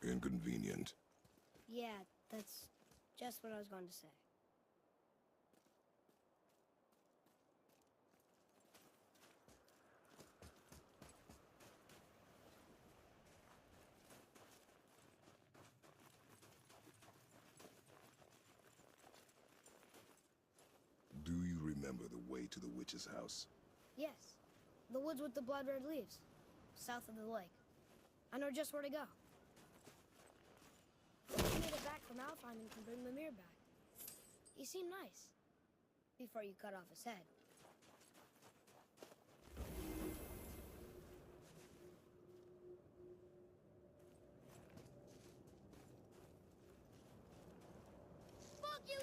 Inconvenient. Yeah, that's just what I was going to say. Do you remember the way to the witch's house? Yes, the woods with the blood-red leaves, south of the lake. I know just where to go. I made it back from Alfheim and can bring Mimir back. He seemed nice, before you cut off his head. Fuck you,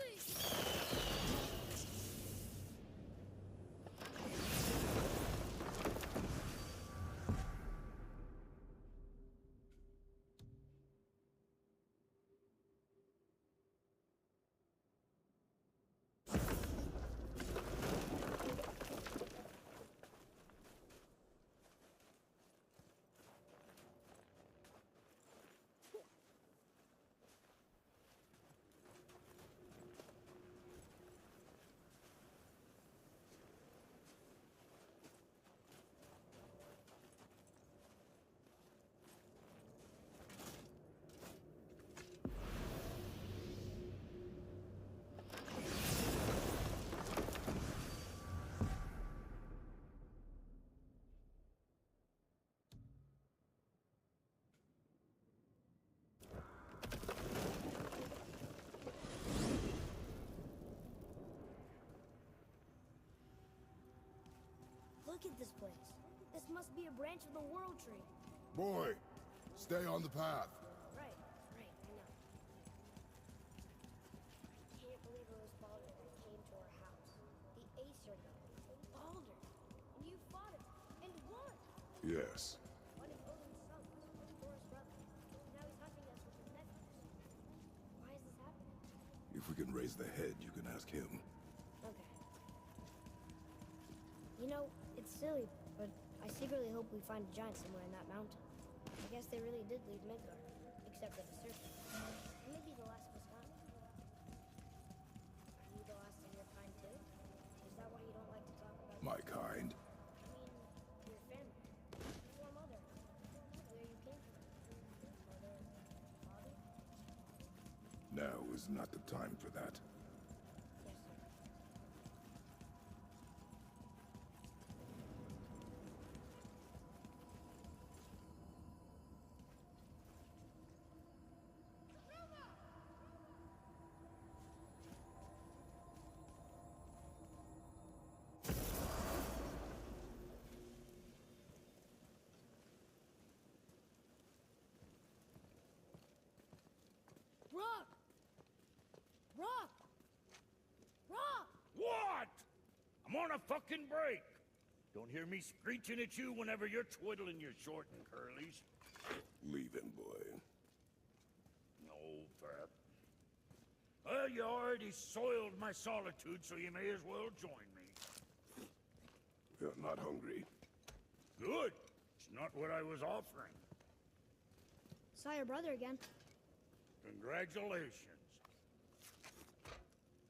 Look at this place. This must be a branch of the World Tree. Boy, stay on the path. Right, I know. I can't believe it was Baldur that came to our house. The Aesir god. Baldur. And you fought him. And won. Yes. One of Odin's sons, Thor's brother. Now he's hunting us with his nephews. Why is this happening? If we can raise the head, you can ask him. Okay. You know, it's silly, but I secretly hope we find a giant somewhere in that mountain. I guess they really did leave Midgard, except for the serpent. And maybe the last of us found. Are you the last of your kind too? Is that why you don't like to talk about My kind? I mean, your family. Your mother. Where you came from. Mother, father? Now is not the time for that. Yes, sir. Rock! Rock! Rock! What? I'm on a fucking break. Don't hear me screeching at you whenever you're twiddling your short and curlies. Leave him, boy. No, Fat. Well, you already soiled my solitude, so you may as well join me. You're not hungry. Good. It's not what I was offering. Saw your brother again. Congratulations.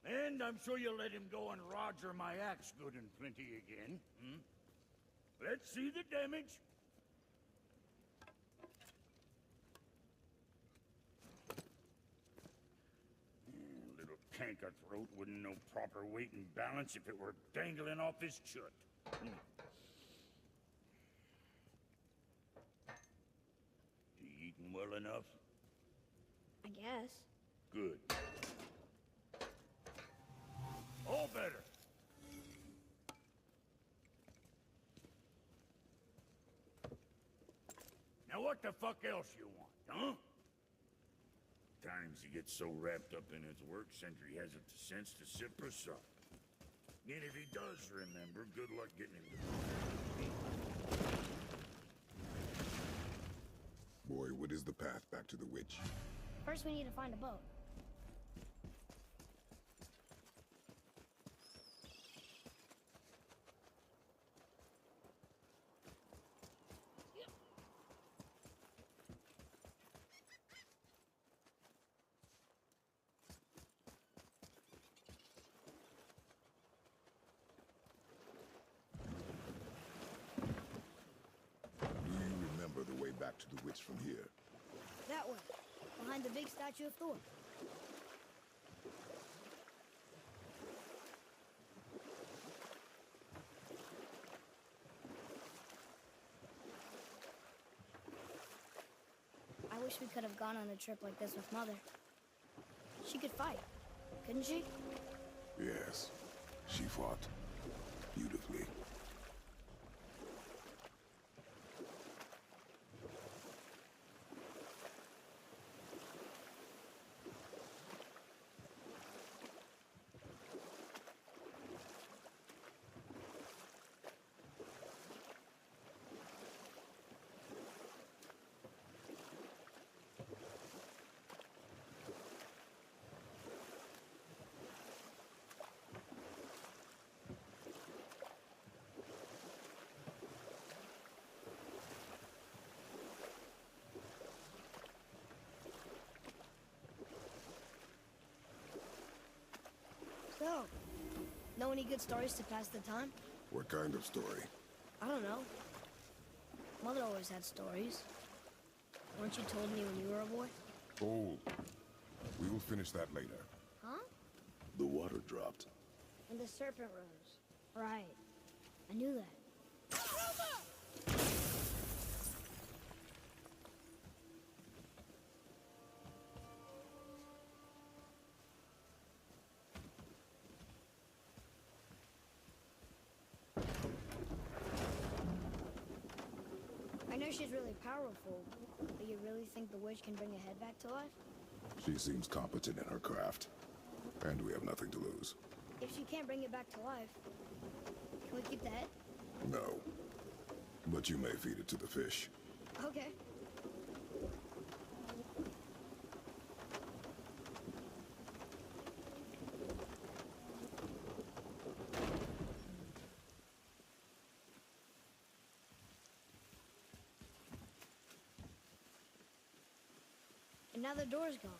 And I'm sure you'll let him go and roger my axe good and plenty again, hmm? Let's see the damage. Little canker throat wouldn't know proper weight and balance if it were dangling off his chut. You eating well enough? I guess. Good. All better. Now what the fuck else you want, huh? Times he gets so wrapped up in his work, Sentry hasn't the sense to sip or sup. And if he does remember, good luck getting him to... Boy, what is the path back to the witch? First, we need to find a boat. back to the witch from here? That way, behind the big statue of Thor. I wish we could have gone on a trip like this with Mother. She could fight, couldn't she? Yes. She fought beautifully. So, know any good stories to pass the time? What kind of story? I don't know. Mother always had stories. Weren't you told me when you were a boy? Oh, we will finish that later. Huh? The water dropped. And the serpent rose. Right. I knew that. I know she's really powerful, but you really think the witch can bring a head back to life? She seems competent in her craft. And we have nothing to lose. If she can't bring it back to life, can we keep the head? No. But you may feed it to the fish. Okay. And now the door's gone.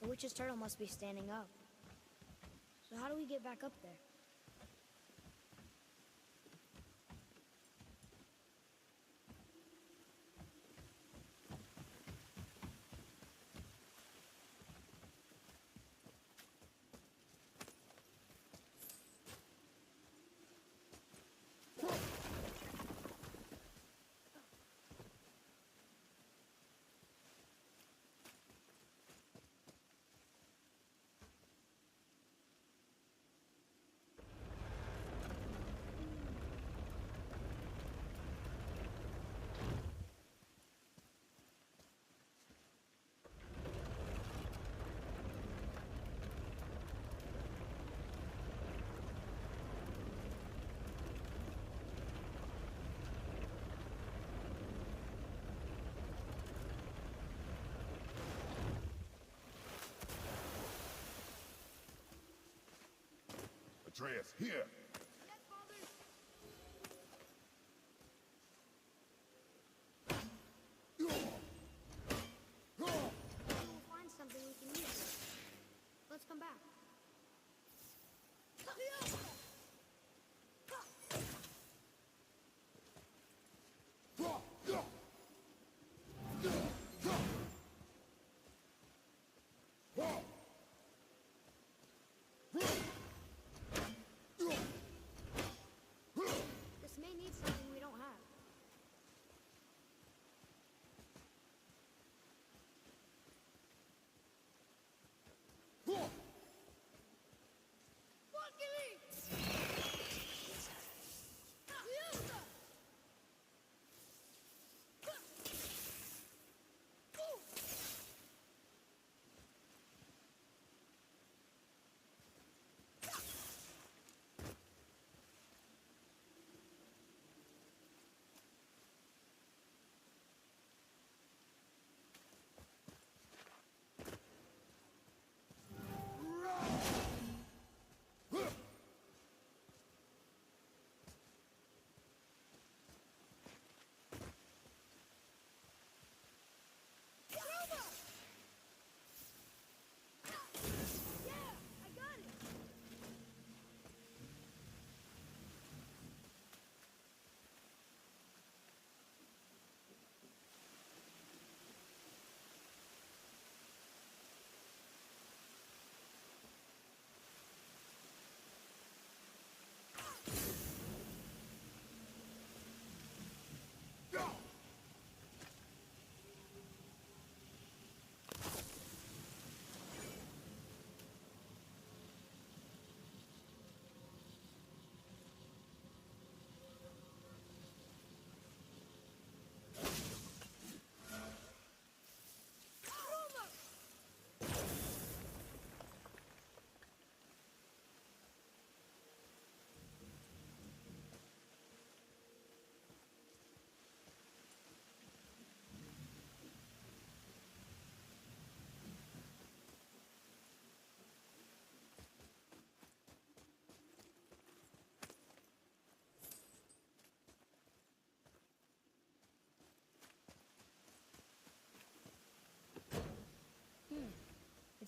The witch's turtle must be standing up. So how do we get back up there? Atreus, here! Yes, Father. We'll find something we can use. Let's come back.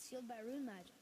sealed by rune magic.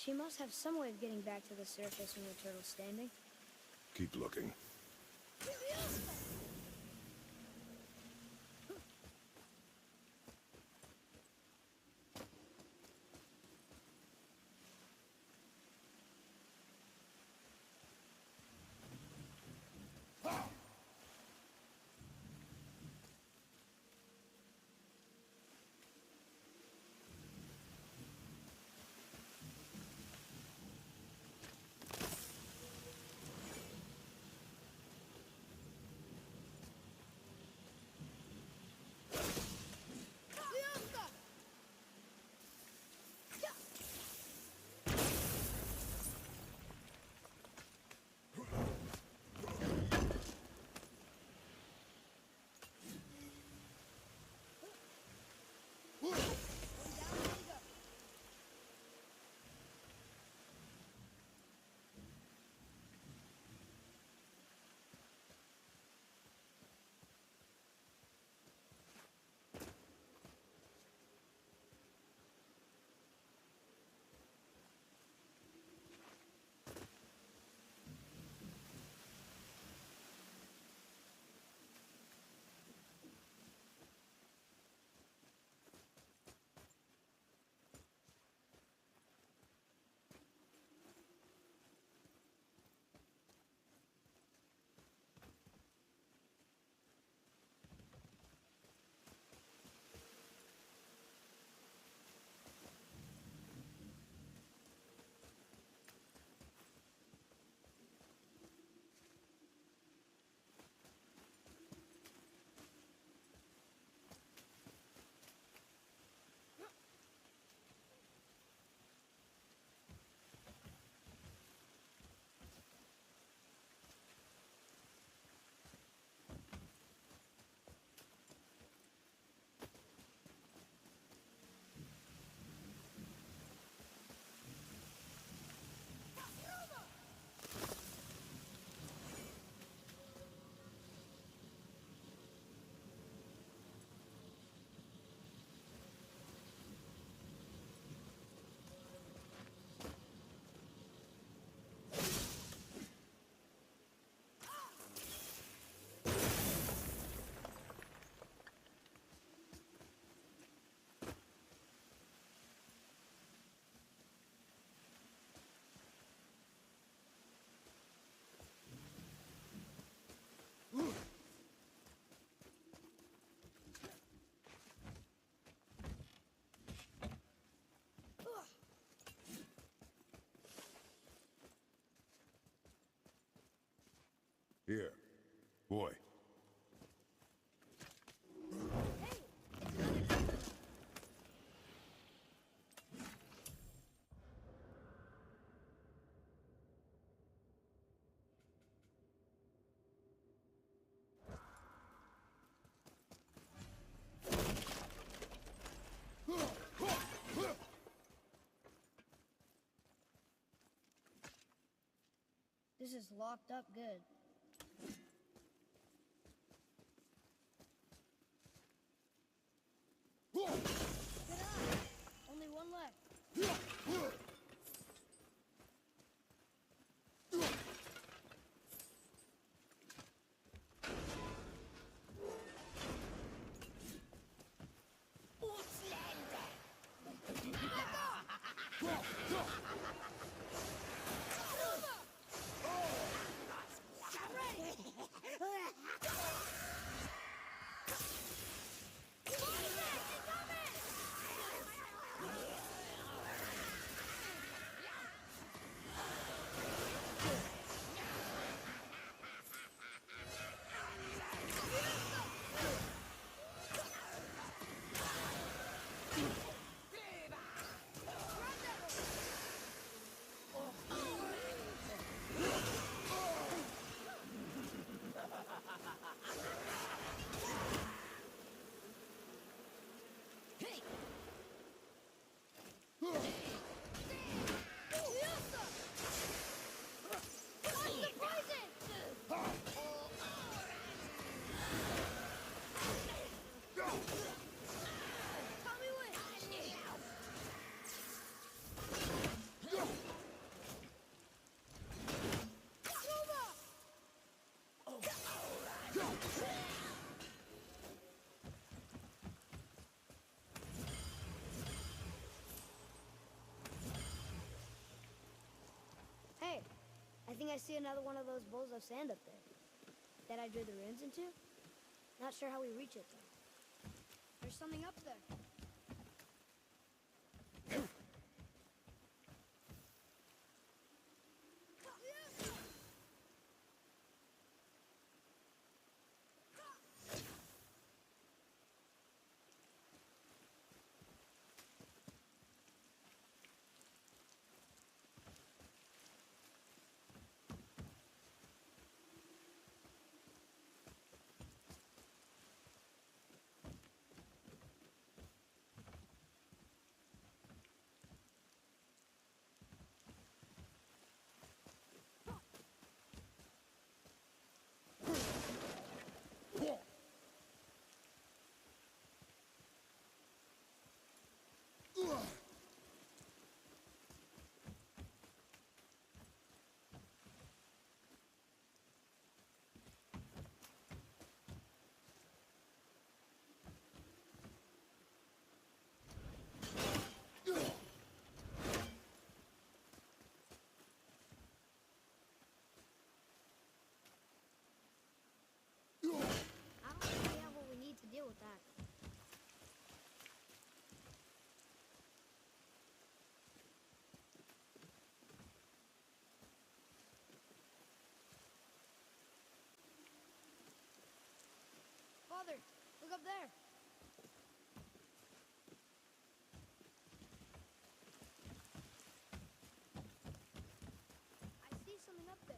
She must have some way of getting back to the surface when the turtle's standing. Keep looking. Here, boy. This is locked up good. Whoa! Hey, I think I see another one of those bowls of sand up there. That I drew the runes into? Not sure how we reach it, though. There's something up there. I don't think we have what we need to deal with that. Father, look up there. I see something up there.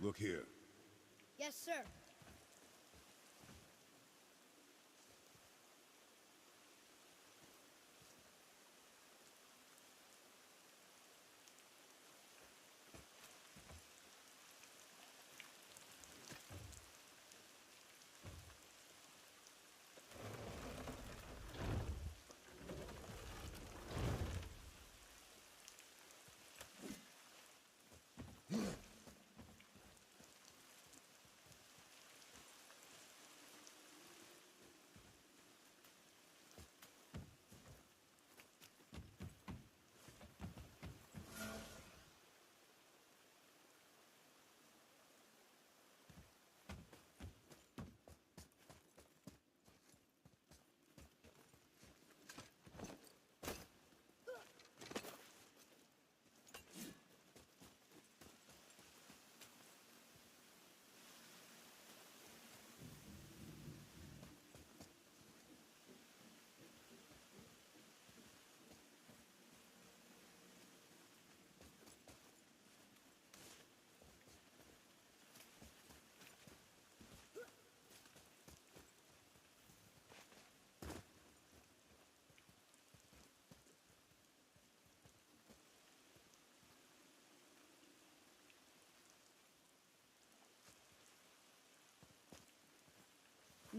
Look here. Yes, sir.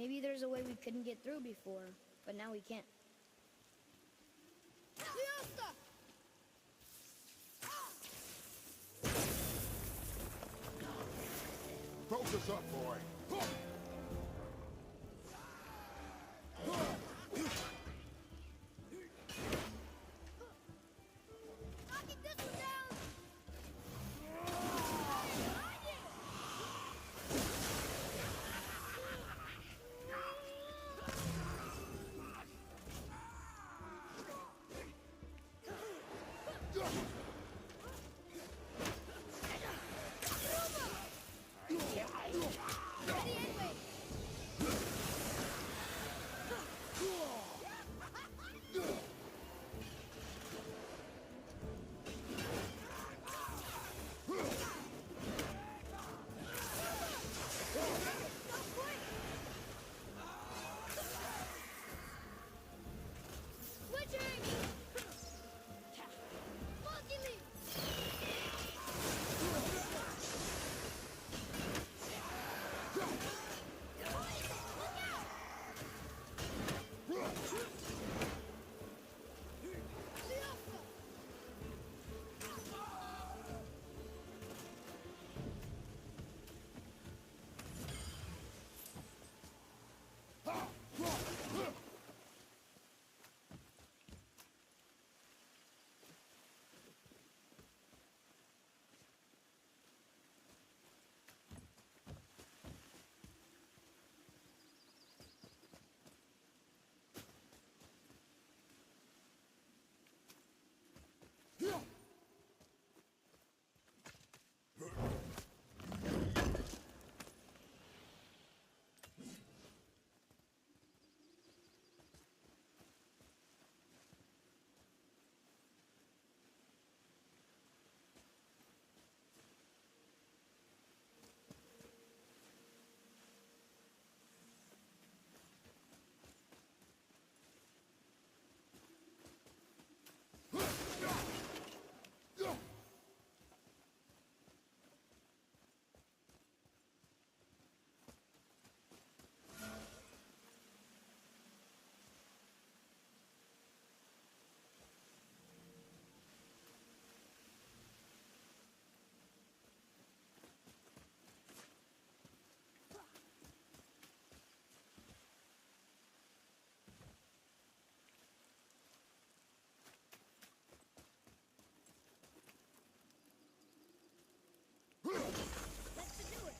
Maybe there's a way we couldn't get through before, but now we can't. Focus up, boy. Knocking this one down! Ready anyway! Switching! Monkey leap! That should do it.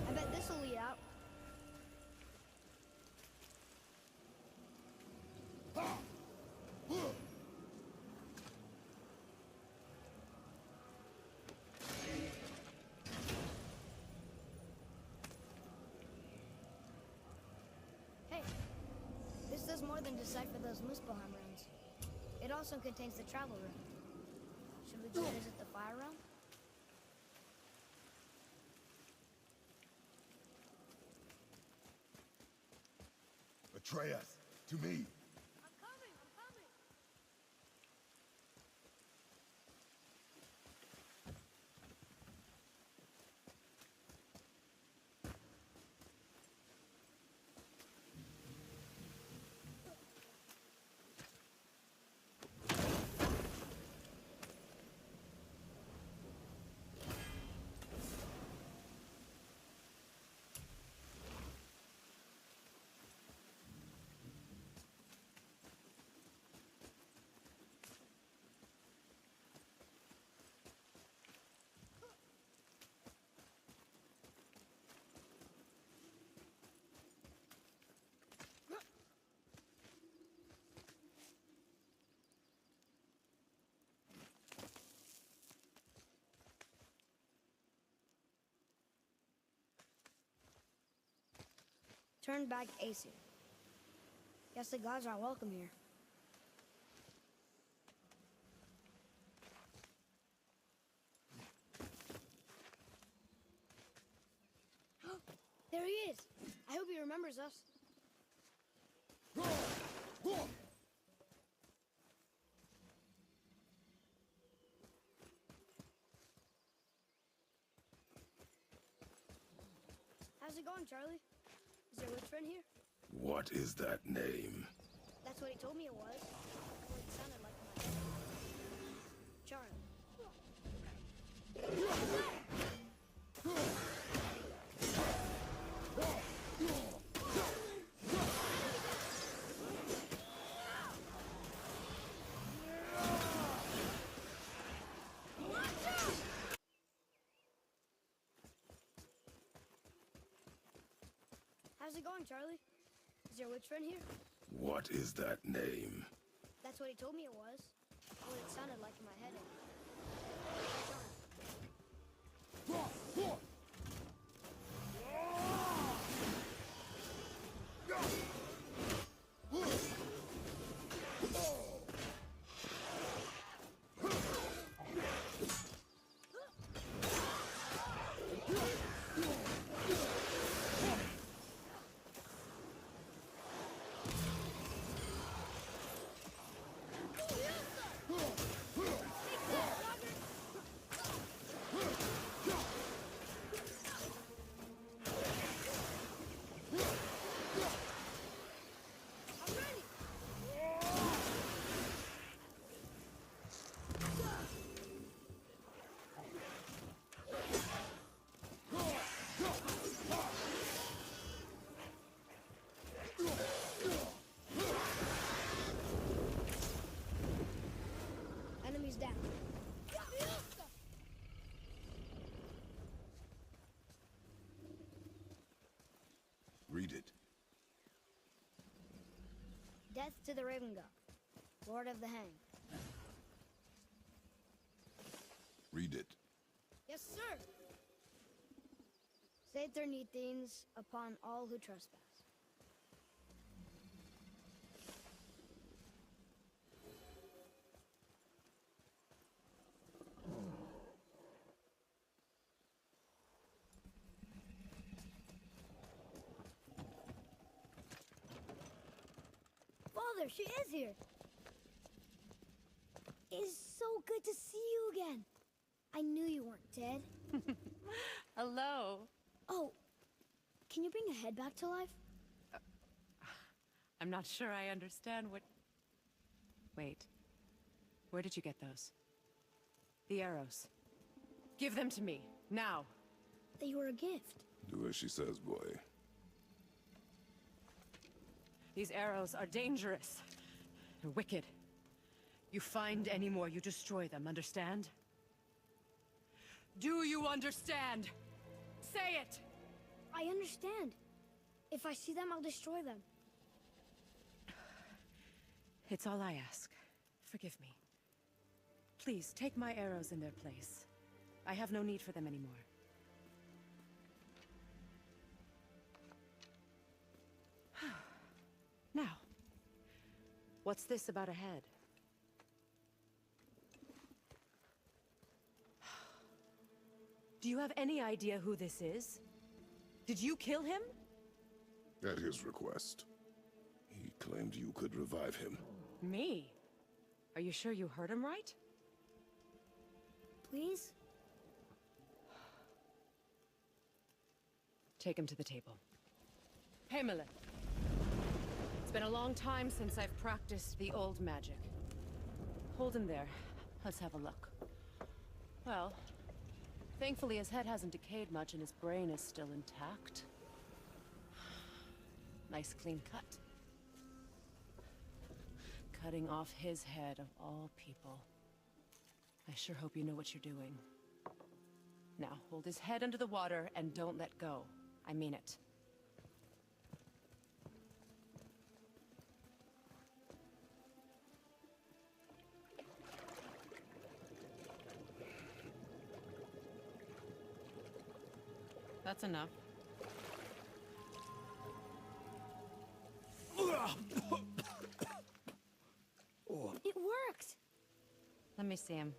I bet this'll lead out. Hey, this does more than decipher those Muspelheim runes. It also contains the travel rune. Should we go visit the fire realm? Atreus, to me. I'm coming, I'm coming. Turn back Aesir. Guess the gods aren't welcome here. There he is! I hope he remembers us. it going, Charlie? Is your witch friend here? What is that name? That's what he told me it was. Well, it sounded like my Charlie. How's it going, Charlie? Is your witch friend here? What is that name? That's what he told me it was. Well, it sounded like in my head. Enemies down. Read it. Death to the Raven God, Lord of the Hang. Read it. Yes, sir. Save their neat things upon all who trespass. Father, she is here. It's so good to see you again. I knew you weren't dead. Hello. Oh, can you bring a head back to life? I'm not sure I understand what... Wait. Where did you get those? The arrows. Give them to me, now. They were a gift. Do as she says, boy. These arrows are dangerous. They're wicked. You find any more, you destroy them, understand? Do you understand? Say it! I understand. If I see them, I'll destroy them. It's all I ask. Forgive me. Please, take my arrows in their place. I have no need for them anymore. Now, what's this about a head? Do you have any idea who this is? Did you kill him? At his request. He claimed you could revive him. Me? Are you sure you heard him right? Please? Take him to the table. Hamlet. It's been a long time since I've practiced the old magic. Hold him there. Let's have a look. Well, thankfully his head hasn't decayed much and his brain is still intact. Nice clean cut. Cutting off his head of all people. I sure hope you know what you're doing. Now, hold his head under the water and don't let go. I mean it. That's enough. It worked! Let me see him.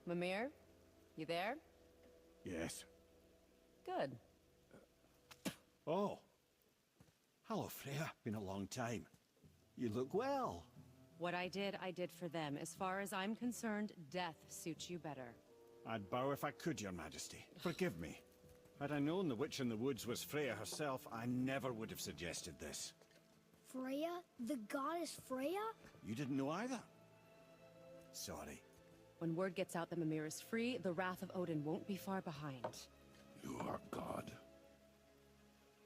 Mimir? You there? Yes. Good. Oh. Hello, Freya. Been a long time. You look well. What I did for them. As far as I'm concerned, death suits you better. I'd bow if I could, Your Majesty. Forgive me. Had I known the witch in the woods was Freya herself, I never would have suggested this. Freya? The goddess Freya? You didn't know either? Sorry. When word gets out that Mimir is free, the wrath of Odin won't be far behind. You are God.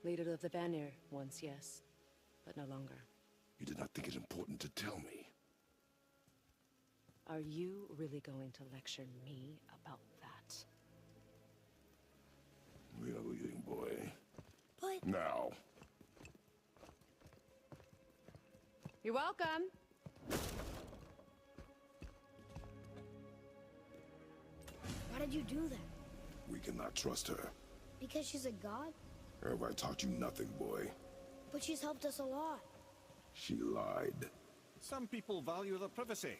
Leader of the Vanir, once yes, but no longer. You did not think it important to tell me. Are you really going to lecture me about that? We are leaving, boy. But... Now. You're welcome. Why did you do that? We cannot trust her. Because she's a god? Have I taught you nothing, boy? But she's helped us a lot. She lied. Some people value their privacy.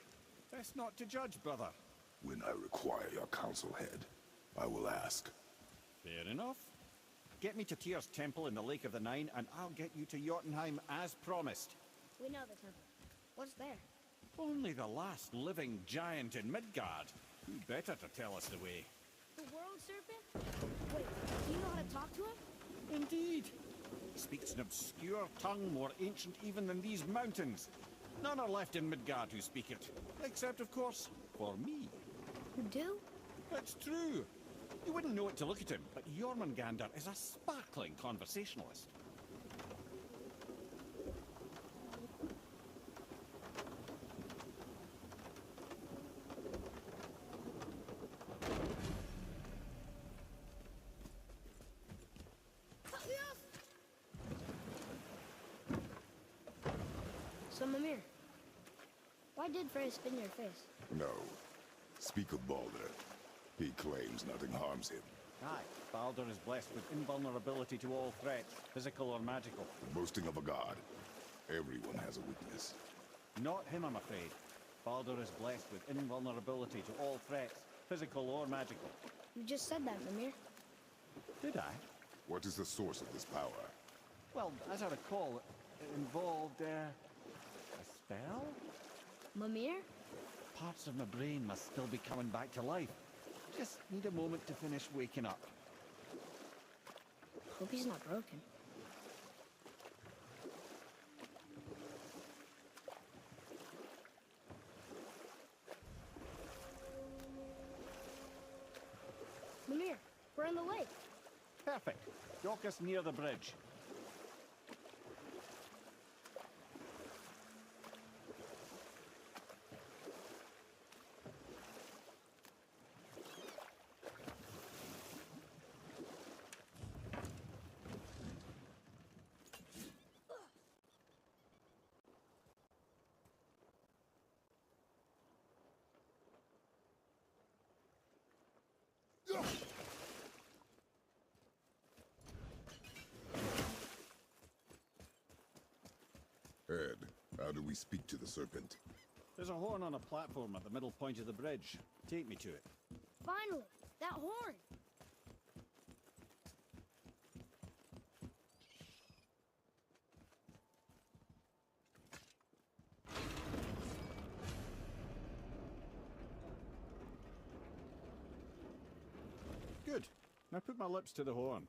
Best not to judge, brother. When I require your council head, I will ask. Fair enough. Get me to Tyr's temple in the Lake of the Nine, and I'll get you to Jotunheim as promised. We know the temple. What's there? Only the last living giant in Midgard. Who better to tell us the way? The world serpent? Wait, do you know how to talk to him? Indeed. He speaks an obscure tongue more ancient even than these mountains. None are left in Midgard who speak it. Except, of course, for me. You do? It's true. You wouldn't know it to look at him, but Jormungandr is a sparkling conversationalist. So, Mimir, why did Freya spit in your face? No. Speak of Baldur. He claims nothing harms him. Aye, Baldur is blessed with invulnerability to all threats, physical or magical. Boasting of a god. Everyone has a weakness. Not him, I'm afraid. Baldur is blessed with invulnerability to all threats, physical or magical. You just said that, Mimir. Did I? What is the source of this power? Well, as I recall, it involved, a spell? Mimir? Parts of my brain must still be coming back to life. Just need a moment to finish waking up. Hope he's not broken. Mimir, we're in the lake. Perfect. Dock us near the bridge. Ed, how do we speak to the serpent? There's a horn on a platform at the middle point of the bridge. Take me to it. Finally, that horn. Good. Now put my lips to the horn.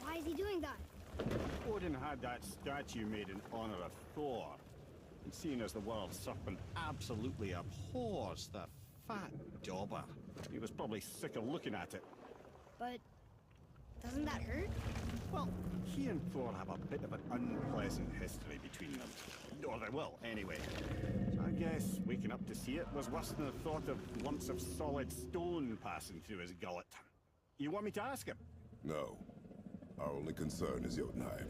Why is he doing that? Odin had that statue made in honor of Thor. And seeing as the world serpent absolutely abhors the fat dauber, he was probably sick of looking at it. But doesn't that hurt? Well, he and Thor have a bit of an unpleasant history between them. Or they will, anyway. So I guess waking up to see it was worse than the thought of lumps of solid stone passing through his gullet. You want me to ask him? No. Our only concern is Jotunheim.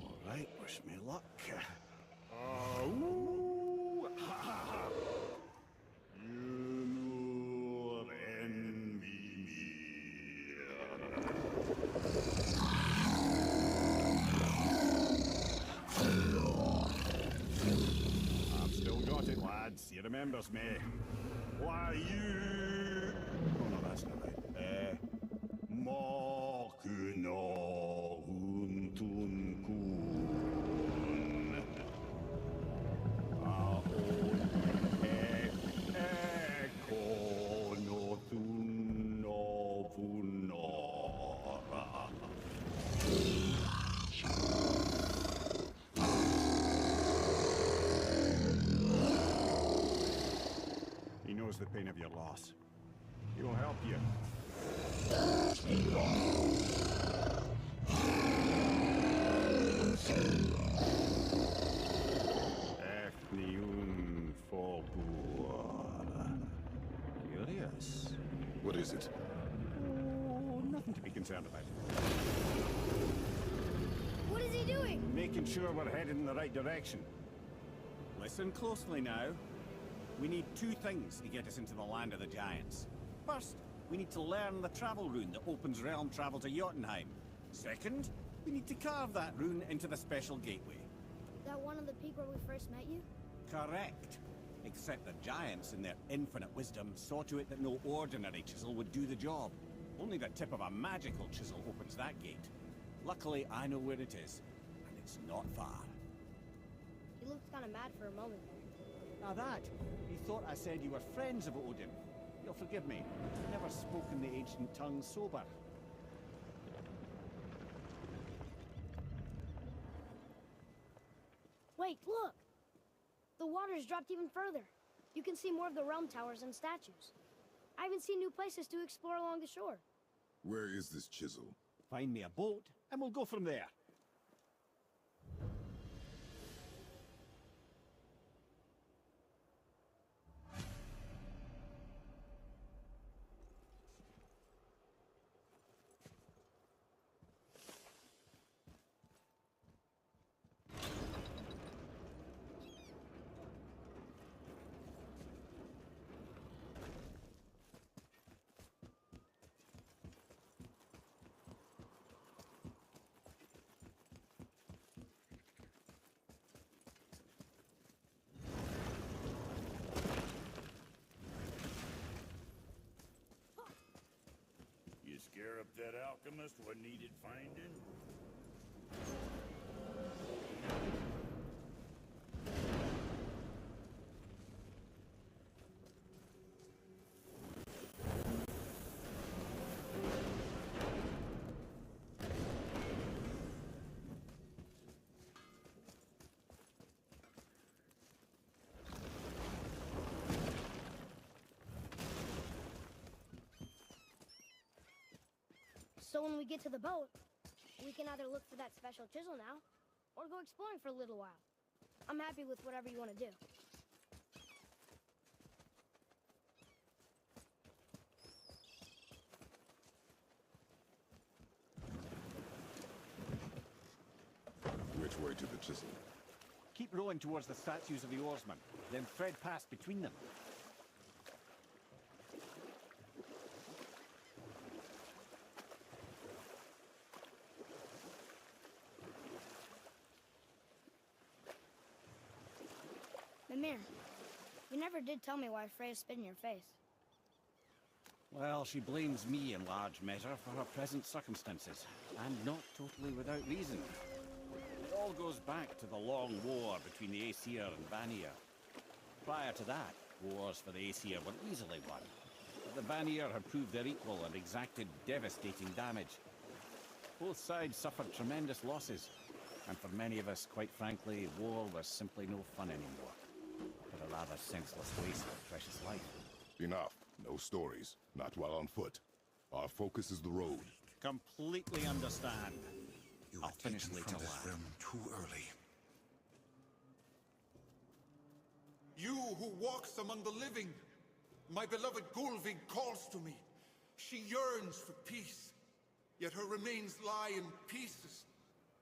All right, wish me luck. She remembers me. Why you... Oh no, that's not right. Mokuno Huntun Kun. Eko no Thuno Vunora. He knows the pain of your loss. He will help you. Efniun Folbur. Curious. What is it? Oh, nothing to be concerned about. What is he doing? Making sure we're headed in the right direction. Listen closely now. We need two things to get us into the land of the giants. First, we need to learn the travel rune that opens realm travel to Jotunheim. Second, we need to carve that rune into the special gateway. That one on the peak where we first met you? Correct. Except the giants, in their infinite wisdom, saw to it that no ordinary chisel would do the job. Only the tip of a magical chisel opens that gate. Luckily, I know where it is, and it's not far. He looked kind of mad for a moment there. Now that, he thought I said you were friends of Odin. You'll forgive me. I've never spoken the ancient tongue sober. Wait, look! The water's dropped even further. You can see more of the realm towers and statues. I even see new places to explore along the shore. Where is this chisel? Find me a boat, and we'll go from there. Scare up that alchemist what needed finding? So when we get to the boat, we can either look for that special chisel now, or go exploring for a little while. I'm happy with whatever you want to do. Which way to the chisel? Keep rowing towards the statues of the oarsmen, then thread past between them. Mimir, you never did tell me why Freya spit in your face. Well, she blames me in large measure for her present circumstances, and not totally without reason. It all goes back to the long war between the Aesir and Vanir. Prior to that, wars for the Aesir were easily won, but the Vanir had proved their equal and exacted devastating damage. Both sides suffered tremendous losses, and for many of us, quite frankly, war was simply no fun anymore, but a rather senseless waste of precious life. Enough. No stories. Not while on foot. Our focus is the road. Completely understand. You I'll were finish taken later, from this lad. realm too early. You who walks among the living, my beloved Gulvig calls to me. She yearns for peace, yet her remains lie in pieces.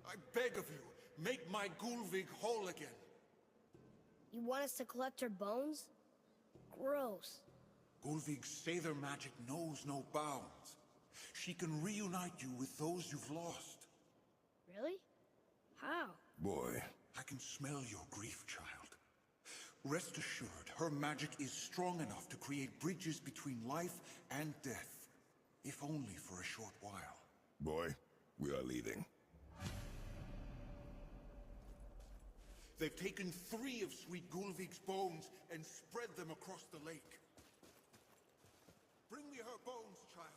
I beg of you, make my Gulvig whole again. You want us to collect her bones? Gross. Gulvig's Sather magic knows no bounds. She can reunite you with those you've lost. Really? How? Boy, I can smell your grief, child. Rest assured, her magic is strong enough to create bridges between life and death, if only for a short while. Boy, we are leaving. They've taken 3 of Sweet Gulvig's bones and spread them across the lake. Bring me her bones, child.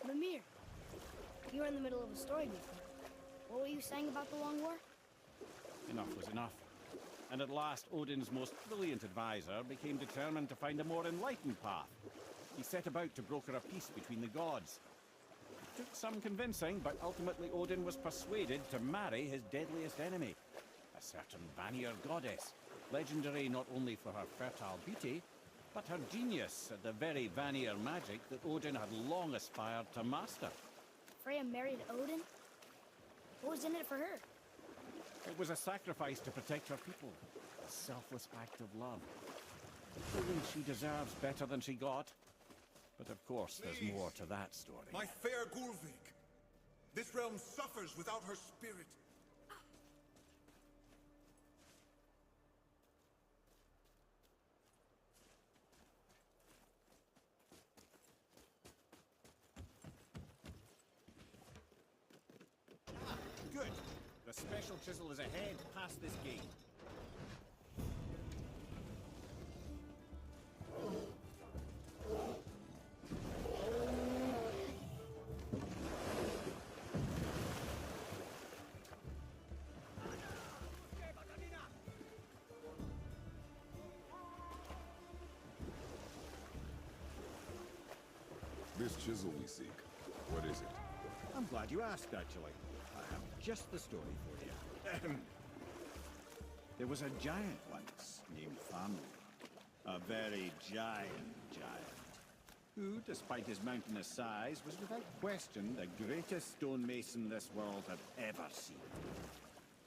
Mimir, you were in the middle of a story before. What were you saying about the Long War? Enough was enough. And at last, Odin's most brilliant advisor became determined to find a more enlightened path. He set about to broker a peace between the gods. It took some convincing, but ultimately Odin was persuaded to marry his deadliest enemy, a certain Vanir goddess, legendary not only for her fertile beauty, but her genius at the very Vanir magic that Odin had long aspired to master. Freya married Odin? What was in it for her? It was a sacrifice to protect her people, a selfless act of love. Feeling she deserves better than she got. But of course, there's more to that story. My fair Gulvig. This realm suffers without her spirit. Good. The special chisel is ahead, past this gate. This chisel we seek, what is it? I'm glad you asked, actually. I have just the story for you. There was a giant once named Thamur. A very giant, who, despite his mountainous size, was without question the greatest stonemason this world had ever seen.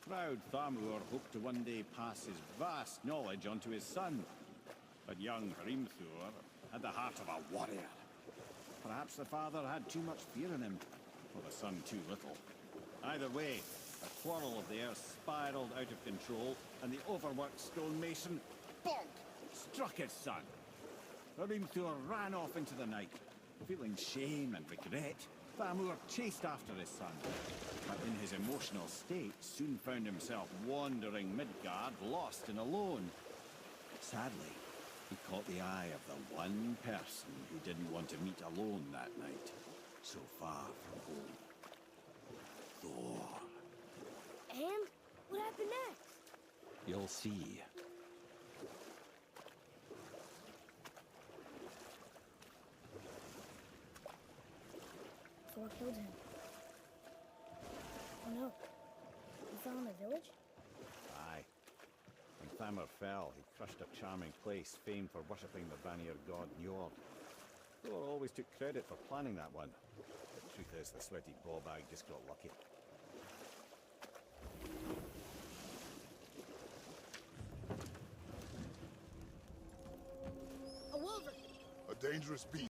Proud Thamur hoped to one day pass his vast knowledge onto his son. But young Hrimthur had the heart of a warrior. Perhaps the father had too much fear in him, or the son too little. Either way, a quarrel of theirs spiraled out of control, and the overworked stonemason, bonk, struck his son. Hrimthur ran off into the night. Feeling shame and regret, Thamur chased after his son, but in his emotional state soon found himself wandering Midgard, lost and alone. Sadly, he caught the eye of the one person who didn't want to meet alone that night, so far from home. Thor. And what happened next? You'll see. Thor killed him. Oh no. He fell in the village? Aye. When Thamur fell, he crushed a charming place famed for worshipping the Vanir god Njord. Thor always took credit for planning that one. The truth is, the sweaty ballbag just got lucky. A wolver! A dangerous beast.